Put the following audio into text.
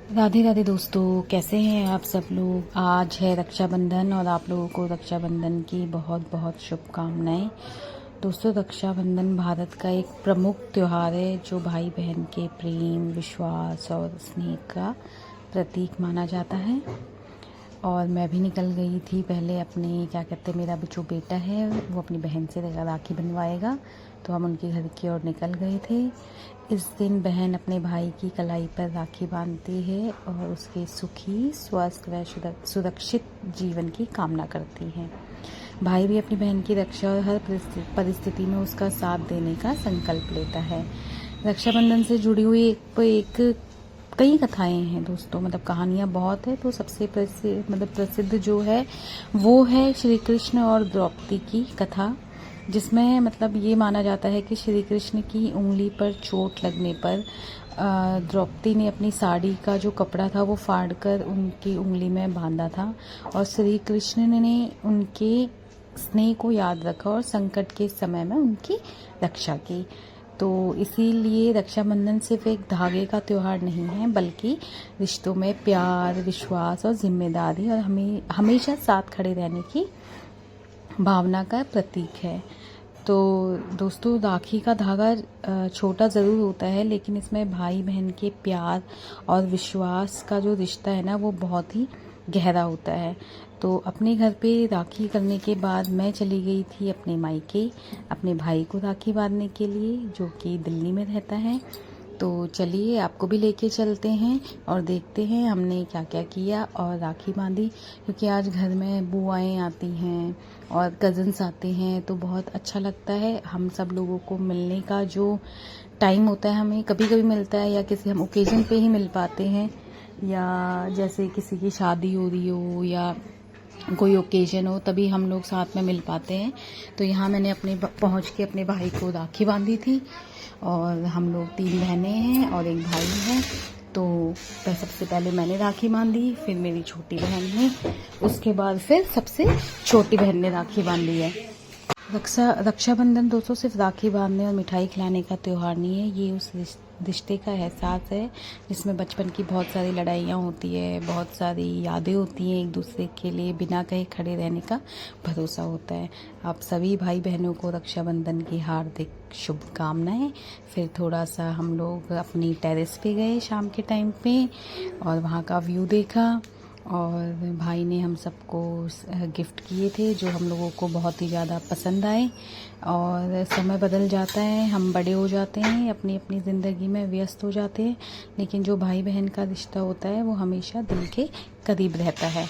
राधे राधे दोस्तों, कैसे हैं आप सब लोग। आज है रक्षाबंधन और आप लोगों को रक्षाबंधन की बहुत बहुत शुभकामनाएं। दोस्तों, रक्षाबंधन भारत का एक प्रमुख त्योहार है जो भाई बहन के प्रेम, विश्वास और स्नेह का प्रतीक माना जाता है। और मैं भी निकल गई थी पहले अपने क्या कहते हैं, मेरा भी जो बेटा है वो अपनी बहन से राखी बनवाएगा, तो हम उनके घर की ओर निकल गए थे। इस दिन बहन अपने भाई की कलाई पर राखी बांधती है और उसके सुखी, स्वस्थ व सुरक्षित जीवन की कामना करती है। भाई भी अपनी बहन की रक्षा और हर परिस्थिति में उसका साथ देने का संकल्प लेता है। रक्षाबंधन से जुड़ी हुई एक कई कथाएं हैं दोस्तों, मतलब कहानियां बहुत है। तो सबसे प्रसिद्ध जो है वो है श्री कृष्ण और द्रौपदी की कथा, जिसमें मतलब ये माना जाता है कि श्री कृष्ण की उंगली पर चोट लगने पर द्रौपदी ने अपनी साड़ी का जो कपड़ा था वो फाड़कर उनकी उंगली में बांधा था, और श्री कृष्ण ने उनके स्नेह को याद रखा और संकट के समय में उनकी रक्षा की। तो इसीलिए रक्षाबंधन सिर्फ एक धागे का त्योहार नहीं है, बल्कि रिश्तों में प्यार, विश्वास और जिम्मेदारी और हमेशा साथ खड़े रहने की भावना का प्रतीक है। तो दोस्तों, राखी का धागा छोटा ज़रूर होता है, लेकिन इसमें भाई बहन के प्यार और विश्वास का जो रिश्ता है ना, वो बहुत ही गहरा होता है। तो अपने घर पे राखी करने के बाद मैं चली गई थी अपने मायके अपने भाई को राखी बांधने के लिए, जो कि दिल्ली में रहता है। तो चलिए आपको भी लेके चलते हैं और देखते हैं हमने क्या क्या किया और राखी बांधी, क्योंकि आज घर में बुआएं आती हैं और कज़न्स आते हैं, तो बहुत अच्छा लगता है। हम सब लोगों को मिलने का जो टाइम होता है, हमें कभी कभी मिलता है या किसी हम ओकेजन पे ही मिल पाते हैं, या जैसे किसी की शादी हो रही हो या कोई ओकेजन हो, तभी हम लोग साथ में मिल पाते हैं। तो यहाँ मैंने पहुँच के अपने भाई को राखी बांधी थी, और हम लोग 3 बहनें हैं और एक भाई है। तो सबसे पहले मैंने राखी बांधी, फिर मेरी छोटी बहन ने, उसके बाद फिर सबसे छोटी बहन ने राखी बांधी है। रक्षाबंधन दोस्तों सिर्फ राखी बांधने और मिठाई खिलाने का त्यौहार नहीं है, ये उस रिश्ते का एहसास है जिसमें बचपन की बहुत सारी लड़ाइयाँ होती है, बहुत सारी यादें होती हैं, एक दूसरे के लिए बिना कहे खड़े रहने का भरोसा होता है। आप सभी भाई बहनों को रक्षाबंधन की हार्दिक शुभकामनाएं। फिर थोड़ा सा हम लोग अपनी टेरेस पे गए शाम के टाइम पे और वहाँ का व्यू देखा, और भाई ने हम सबको गिफ्ट किए थे जो हम लोगों को बहुत ही ज़्यादा पसंद आए। और समय बदल जाता है, हम बड़े हो जाते हैं, अपनी अपनी ज़िंदगी में व्यस्त हो जाते हैं, लेकिन जो भाई बहन का रिश्ता होता है वो हमेशा दिल के करीब रहता है।